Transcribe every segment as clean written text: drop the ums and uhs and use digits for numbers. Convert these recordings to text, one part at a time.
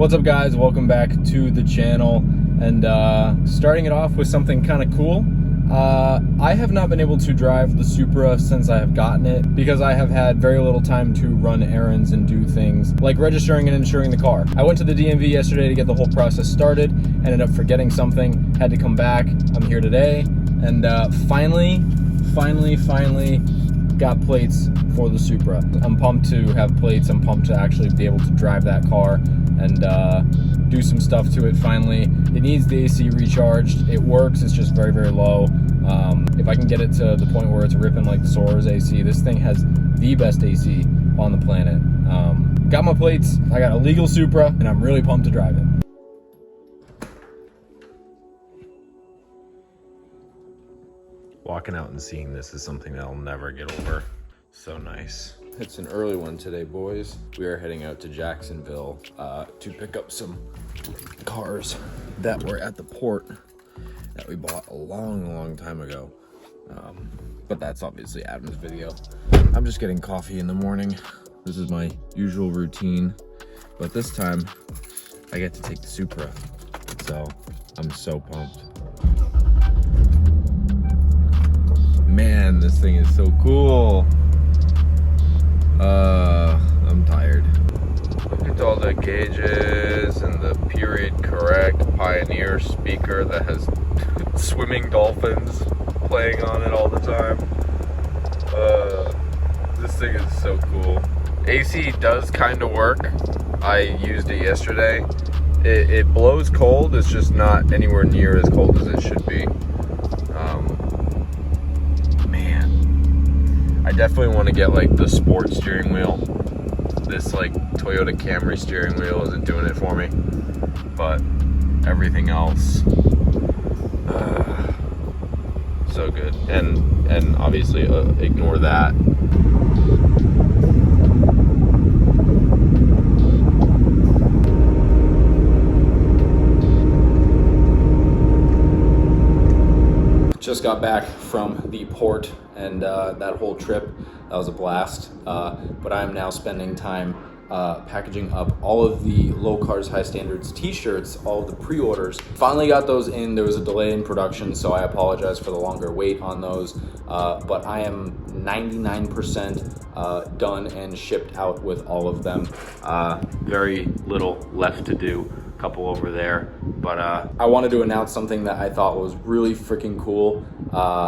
What's up, guys? Welcome back to the channel, and starting it off with something kind of cool. I have not been able to drive the Supra since I have gotten it because I have had very little time to run errands and do things like registering and insuring the car. I went to the DMV yesterday to get the whole process started, ended up forgetting something, had to come back. I'm here today, and finally got plates for the Supra. I'm pumped to have plates. I'm pumped to actually be able to drive that car and do some stuff to it finally. It needs the AC recharged. It works, it's just very, very low. If I can get it to the point where it's ripping like the Sora's AC, this thing has the best AC on the planet. Got my plates, I got a legal Supra, and I'm really pumped to drive it. Walking out and seeing this is something that I'll never get over. So nice. It's an early one today, boys. We are heading out to Jacksonville to pick up some cars that were at the port that we bought a long time ago. But that's obviously Adam's video. I'm just getting coffee in the morning. This is my usual routine, but this time I get to take the Supra. So I'm so pumped. Man, this thing is so cool. I'm tired. Look at all the gauges and the period correct Pioneer speaker that has swimming dolphins playing on it all the time. This thing is so cool. AC does kind of work. I used it yesterday. It blows cold, it's just not anywhere near as cold as it should be. I definitely want to get like the sport steering wheel. This like Toyota Camry steering wheel isn't doing it for me, but everything else, so good. And obviously ignore that. Just got back from the port, and that whole trip, that was a blast. But I'm now spending time packaging up all of the Low Cars High Standards t-shirts, all of the pre-orders. Finally got those in. There was a delay in production, so I apologize for the longer wait on those. But I am 99% done and shipped out with all of them. Very little left to do. Couple over there, but I wanted to announce something that I thought was really freaking cool.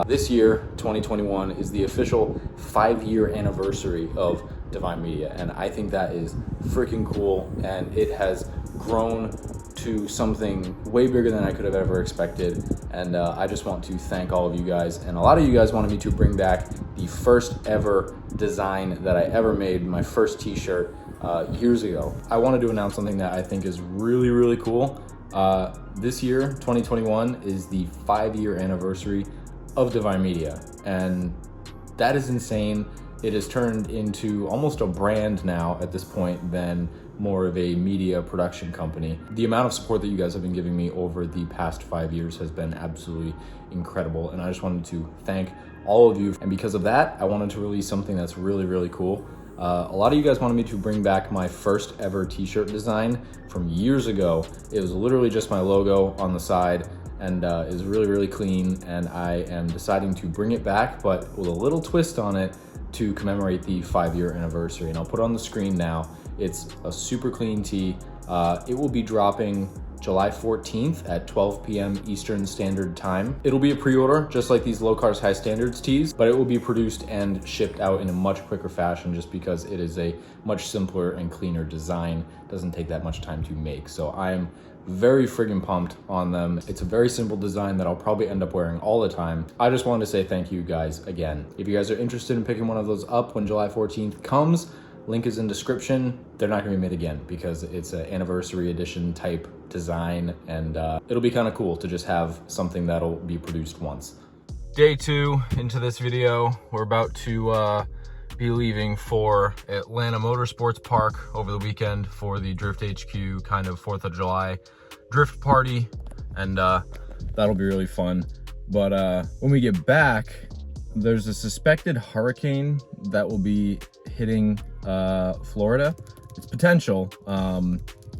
This year, 2021, is the official 5-year anniversary of Divine Media, and I think that is freaking cool, and it has grown to something way bigger than I could have ever expected. And I just want to thank all of you guys, and a lot of you guys wanted me to bring back the first ever design that I ever made, my first t-shirt years ago. I wanted to announce something that I think is really cool. This year, 2021, is the 5-year anniversary of Divine Media, and that is insane. It has turned into almost a brand now at this point than more of a media production company. The amount of support that you guys have been giving me over the past 5 years has been absolutely incredible, and I just wanted to thank all of you. And because of that, I wanted to release something that's really cool. A lot of you guys wanted me to bring back my first ever t-shirt design from years ago. It was literally just my logo on the side, and it was really clean, and I am deciding to bring it back, but with a little twist on it to commemorate the 5-year anniversary. And I'll put it on the screen now. It's a super clean tee. It will be dropping July 14th at 12 p.m. Eastern Standard Time. It'll be a pre-order, just like these Low Cars High Standards tees, but it will be produced and shipped out in a much quicker fashion just because it is a much simpler and cleaner design. It doesn't take that much time to make. So I'm very friggin' pumped on them. It's a very simple design that I'll probably end up wearing all the time. I just wanted to say thank you guys again. If you guys are interested in picking one of those up when July 14th comes, link is in description. They're not gonna be made again because it's an anniversary edition type design, and it'll be kind of cool to just have something that'll be produced once. Day 2 into this video. We're about to be leaving for Atlanta Motorsports Park over the weekend for the Drift HQ kind of 4th of July drift party, and that'll be really fun. But when we get back, there's a suspected hurricane that will be hitting Florida. It's potential.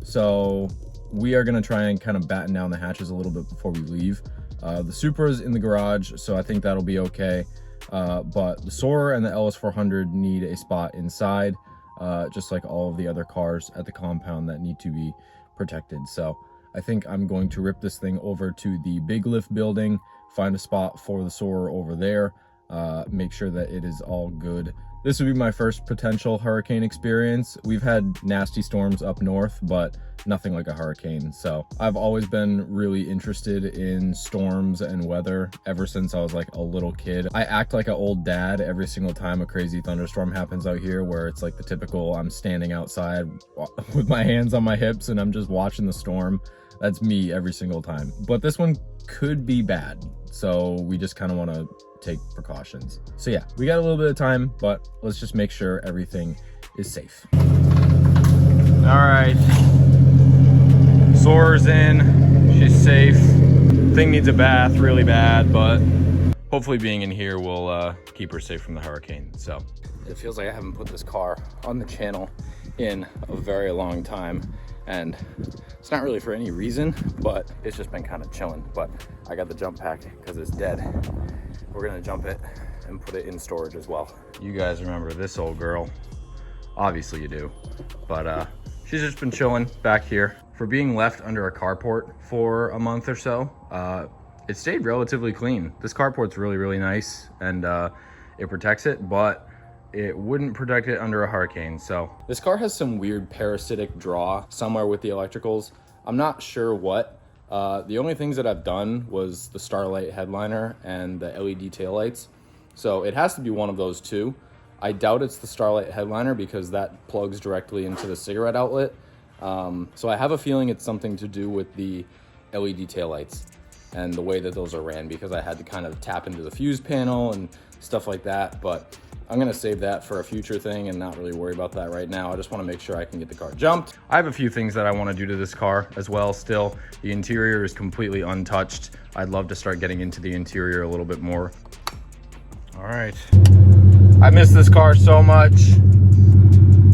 So we are gonna try and kind of batten down the hatches a little bit before we leave. The Supra's in the garage, so I think that'll be okay. But the Soarer and the LS400 need a spot inside, just like all of the other cars at the compound that need to be protected. So I think I'm going to rip this thing over to the Big Lift building, find a spot for the Soarer over there, make sure that it is all good. This would be my first potential hurricane experience. We've had nasty storms up north, but nothing like a hurricane. So I've always been really interested in storms and weather ever since I was like a little kid. I act like an old dad every single time a crazy thunderstorm happens out here, where it's like the typical, I'm standing outside with my hands on my hips and I'm just watching the storm. That's me every single time. But this one could be bad. So we just kind of want to take precautions. So yeah, we got a little bit of time, but let's just make sure everything is safe. All right, Soarer's in, she's safe. Thing needs a bath really bad, but hopefully being in here will keep her safe from the hurricane. So it feels like I haven't put this car on the channel in a very long time, and it's not really for any reason, but it's just been kind of chilling. But I got the jump pack because it's dead. We're gonna jump it and put it in storage as well. You guys remember this old girl? Obviously you do, but she's just been chilling back here. For being left under a carport for a month or so, it stayed relatively clean. This carport's really, really nice, and it protects it, but it wouldn't protect it under a hurricane. So this car has some weird parasitic draw somewhere with the electricals. I'm not sure what. The only things that I've done was the Starlight headliner and the LED taillights. So it has to be one of those two. I doubt it's the Starlight headliner because that plugs directly into the cigarette outlet. So I have a feeling it's something to do with the LED taillights and the way that those are ran, because I had to kind of tap into the fuse panel and stuff like that. But I'm gonna save that for a future thing and not really worry about that right now. I just wanna make sure I can get the car jumped. I have a few things that I wanna do to this car as well still. The interior is completely untouched. I'd love to start getting into the interior a little bit more. All right. I miss this car so much.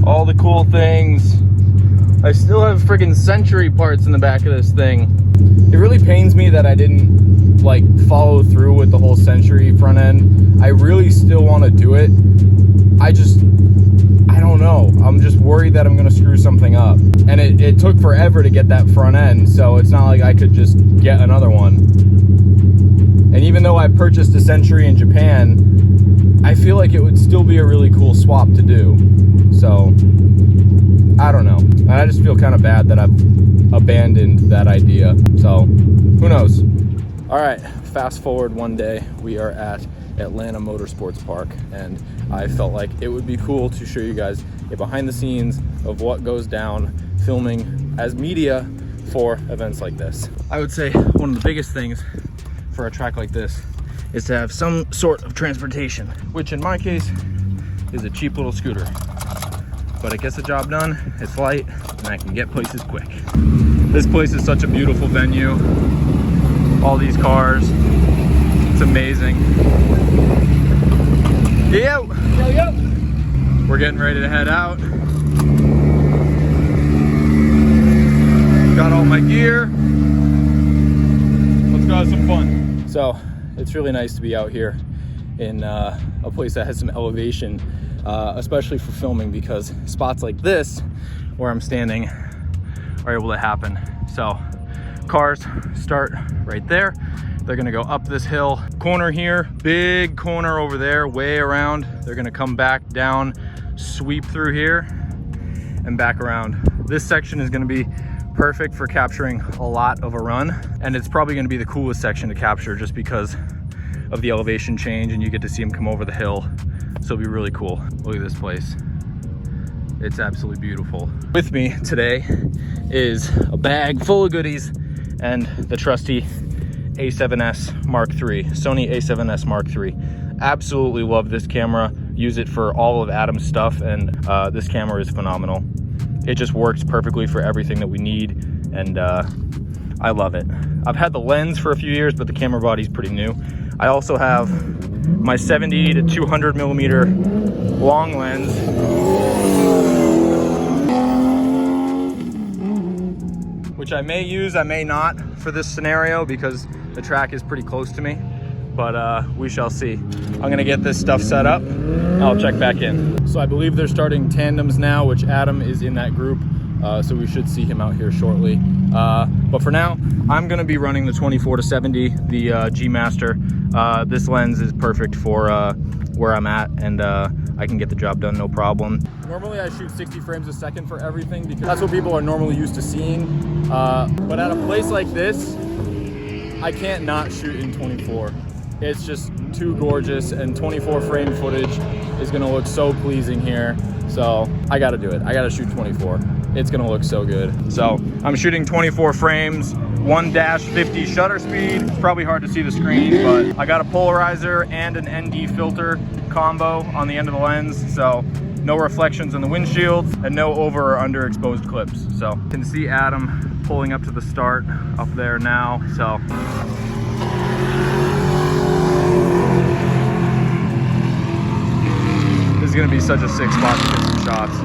All the cool things. I still have friggin' Century parts in the back of this thing. It really pains me that I didn't like follow through with the whole Century front end. I really still want to do it. I don't know. I'm just worried that I'm gonna screw something up. And it took forever to get that front end, so it's not like I could just get another one. And even though I purchased a Century in Japan, I feel like it would still be a really cool swap to do. So I don't know. And I just feel kind of bad that I've abandoned that idea. So who knows? All right, fast forward one day, we are at Atlanta Motorsports Park, and I felt like it would be cool to show you guys a behind the scenes of what goes down filming as media for events like this. I would say one of the biggest things for a track like this is to have some sort of transportation, which in my case is a cheap little scooter. But it gets the job done, it's light, and I can get places quick. This place is such a beautiful venue. All these cars, it's amazing. Yo! We're getting ready to head out. Got all my gear. Let's go have some fun. So, it's really nice to be out here in a place that has some elevation, especially for filming, because spots like this where I'm standing are able to happen. So cars start right there. They're gonna go up this hill, corner here, big corner over there, way around. They're gonna come back down, sweep through here and back around. This section is gonna be perfect for capturing a lot of a run, and it's probably gonna be the coolest section to capture just because of the elevation change, and you get to see them come over the hill. So it'll be really cool. Look at this place. It's absolutely beautiful. With me today is a bag full of goodies and the trusty A7S Mark III, Sony A7S Mark III. Absolutely love this camera. Use it for all of Adam's stuff, and this camera is phenomenal. It just works perfectly for everything that we need, and I love it. I've had the lens for a few years, but the camera body's pretty new. I also have my 70 to 200 millimeter long lens. which I may use, I may not for this scenario because the track is pretty close to me, but we shall see. I'm gonna get this stuff set up. I'll check back in. So I believe they're starting tandems now, which Adam is in that group. So we should see him out here shortly. But for now, I'm gonna be running the 24-70, the G Master. This lens is perfect for where I'm at, and I can get the job done no problem. Normally I shoot 60 frames a second for everything because that's what people are normally used to seeing. But at a place like this, I can't not shoot in 24. It's just too gorgeous, and 24 frame footage is gonna look so pleasing here. So I gotta do it. I gotta shoot 24. It's gonna look so good. So I'm shooting 24 frames, 1-50 shutter speed. It's probably hard to see the screen, but I got a polarizer and an ND filter combo on the end of the lens. So no reflections in the windshield and no over or underexposed clips. So you can see Adam pulling up to the start up there now. So this is gonna be such a sick spot to get some shots.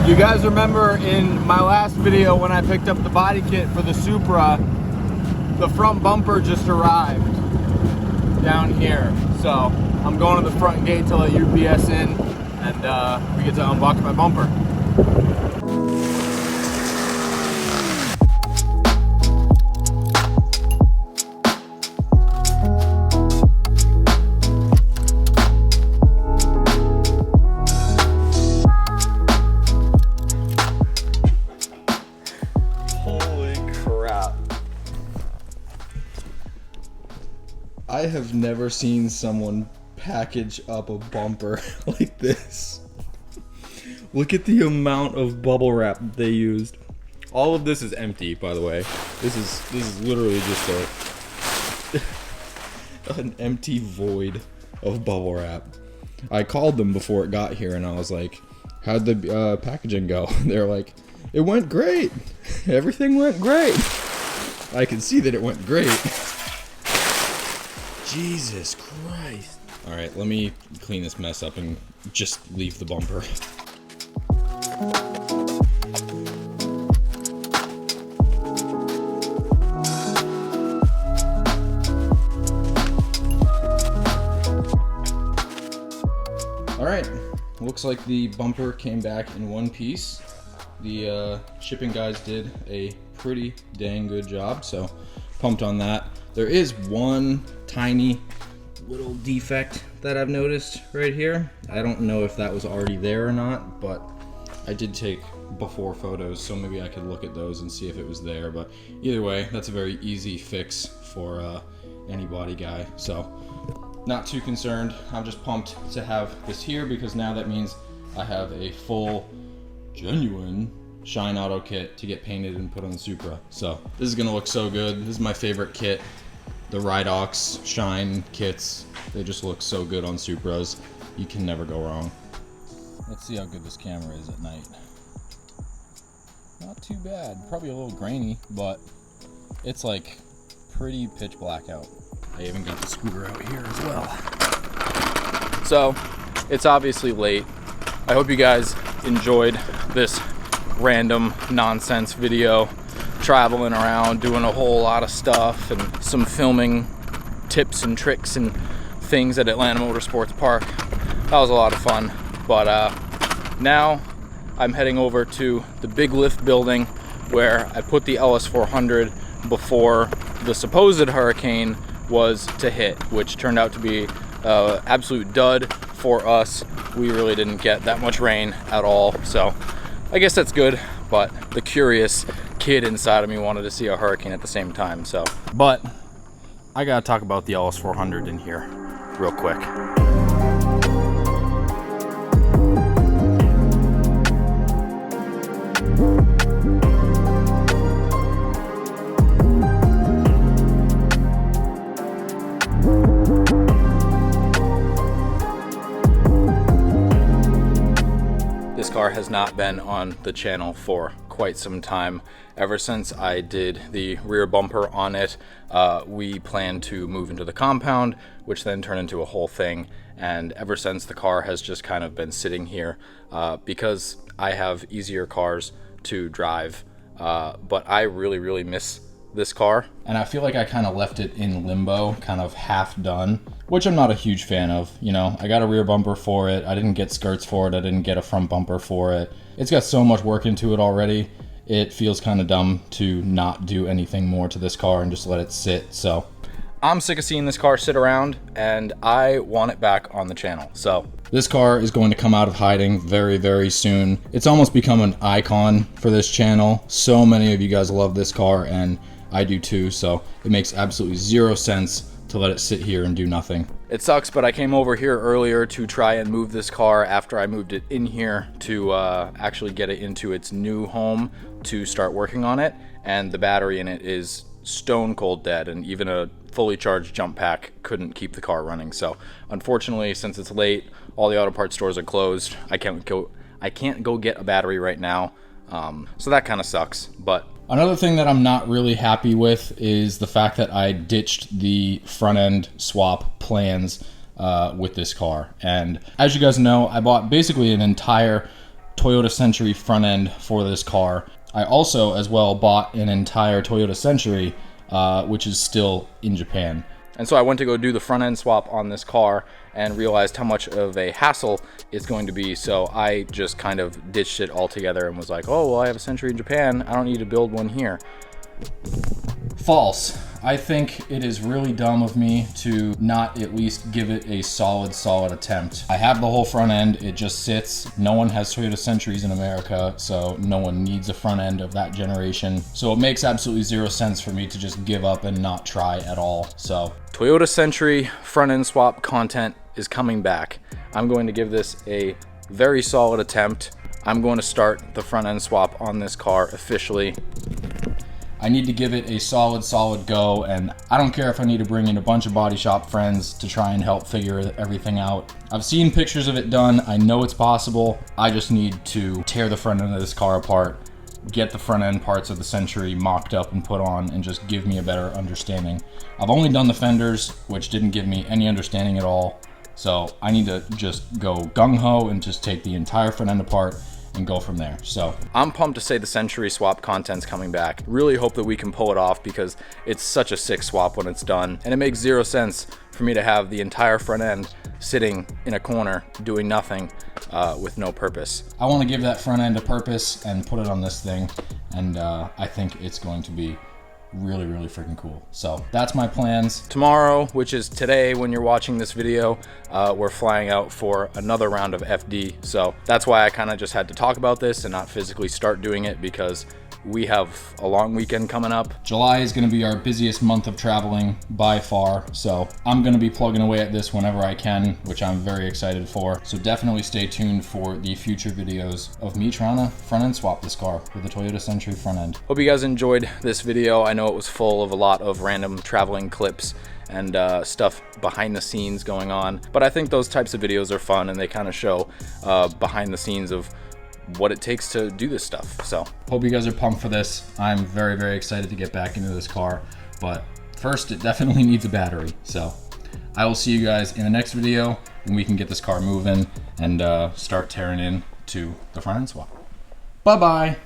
You guys remember in my last video when I picked up the body kit for the Supra, the front bumper just arrived down here. So I'm going to the front gate to let UPS in, and we get to unbox my bumper. I have never seen someone package up a bumper like this. Look at the amount of bubble wrap they used. All of this is empty, by the way. This is literally just an empty void of bubble wrap. I called them before it got here and I was like, how'd the packaging go? They're like, it went great. Everything went great. I can see that it went great. Jesus Christ. All right, let me clean this mess up and just leave the bumper. All right, looks like the bumper came back in one piece. The shipping guys did a pretty dang good job, so pumped on that. There is one tiny little defect that I've noticed right here. I don't know if that was already there or not, but I did take before photos, so maybe I could look at those and see if it was there. But either way, that's a very easy fix for any body guy, so not too concerned. I'm just pumped to have this here because now that means I have a full, genuine Shine Auto kit to get painted and put on the Supra. So this is gonna look so good. This is my favorite kit. The Ridox Shine kits, they just look so good on Supras. You can never go wrong. Let's see how good this camera is at night. Not too bad. Probably a little grainy, but It's like pretty pitch black out. I even got the scooter out here as well. So it's obviously late. I hope you guys enjoyed this random nonsense video, traveling around, doing a whole lot of stuff, and some filming tips and tricks and things at Atlanta Motorsports Park. That was a lot of fun. But now I'm heading over to the big lift building where I put the LS400 before the supposed hurricane was to hit, which turned out to be absolute dud for us. We really didn't get that much rain at all, so I guess that's good, but the curious kid inside of me wanted to see a hurricane at the same time. So, but I gotta talk about the LS400 in here real quick. This car has not been on the channel for quite some time. Ever since I did the rear bumper on it, we planned to move into the compound, which then turned into a whole thing. And ever since, the car has just kind of been sitting here because I have easier cars to drive. But I really miss this car, and I feel like I kind of left it in limbo, kind of half done, which I'm not a huge fan of. You know, I got a rear bumper for it, I didn't get skirts for it, I didn't get a front bumper for it. It's got so much work into it already, it feels kind of dumb to not do anything more to this car and just let it sit. So I'm sick of seeing this car sit around, and I want it back on the channel. So this car is going to come out of hiding very soon. It's almost become an icon for this channel. So many of you guys love this car, and I do too, so it makes absolutely zero sense to let it sit here and do nothing. It sucks, but I came over here earlier to try and move this car after I moved it in here to actually get it into its new home to start working on it, and the battery in it is stone cold dead, and even a fully charged jump pack couldn't keep the car running. So unfortunately, since it's late, all the auto parts stores are closed. I can't go get a battery right now, so that kind of sucks. But another thing that I'm not really happy with is the fact that I ditched the front end swap plans with this car. And as you guys know, I bought basically an entire Toyota Century front end for this car. I also as well bought an entire Toyota Century, which is still in Japan. And so I went to go do the front end swap on this car and realized how much of a hassle it's going to be. So I just kind of ditched it altogether and was like, oh, well, I have a Century in Japan, I don't need to build one here. False. I think it is really dumb of me to not at least give it a solid attempt. I have the whole front end, it just sits. No one has Toyota Centuries in America, so no one needs a front end of that generation. So it makes absolutely zero sense for me to just give up and not try at all. So Toyota Century front end swap content is coming back. I'm going to give this a very solid attempt. I'm going to start the front end swap on this car officially. I need to give it a solid go, and I don't care if I need to bring in a bunch of body shop friends to try and help figure everything out. I've seen pictures of it done, I know it's possible. I just need to tear the front end of this car apart, get the front end parts of the Century mocked up and put on, and just give me a better understanding. I've only done the fenders, which didn't give me any understanding at all, so I need to just go gung-ho and just take the entire front end apart and go from there. So I'm pumped to say the Century swap content's coming back. Really hope that we can pull it off because it's such a sick swap when it's done, and it makes zero sense for me to have the entire front end sitting in a corner doing nothing with no purpose. I want to give that front end a purpose and put it on this thing, and I think it's going to be really freaking cool. So that's my plans. Tomorrow, which is today when you're watching this video, we're flying out for another round of FD. So that's why I kind of just had to talk about this and not physically start doing it, because we have a long weekend coming up. July is going to be our busiest month of traveling by far, so I'm going to be plugging away at this whenever I can, which I'm very excited for. So definitely stay tuned for the future videos of me trying to front end swap this car with the Toyota Century front end. Hope you guys enjoyed this video. I know it was full of a lot of random traveling clips and stuff behind the scenes going on, but I think those types of videos are fun, and they kind of show behind the scenes of what it takes to do this stuff. So hope you guys are pumped for this. I'm very, very excited to get back into this car, but first it definitely needs a battery. So I will see you guys in the next video when we can get this car moving and start tearing into the front end swap. Bye-bye.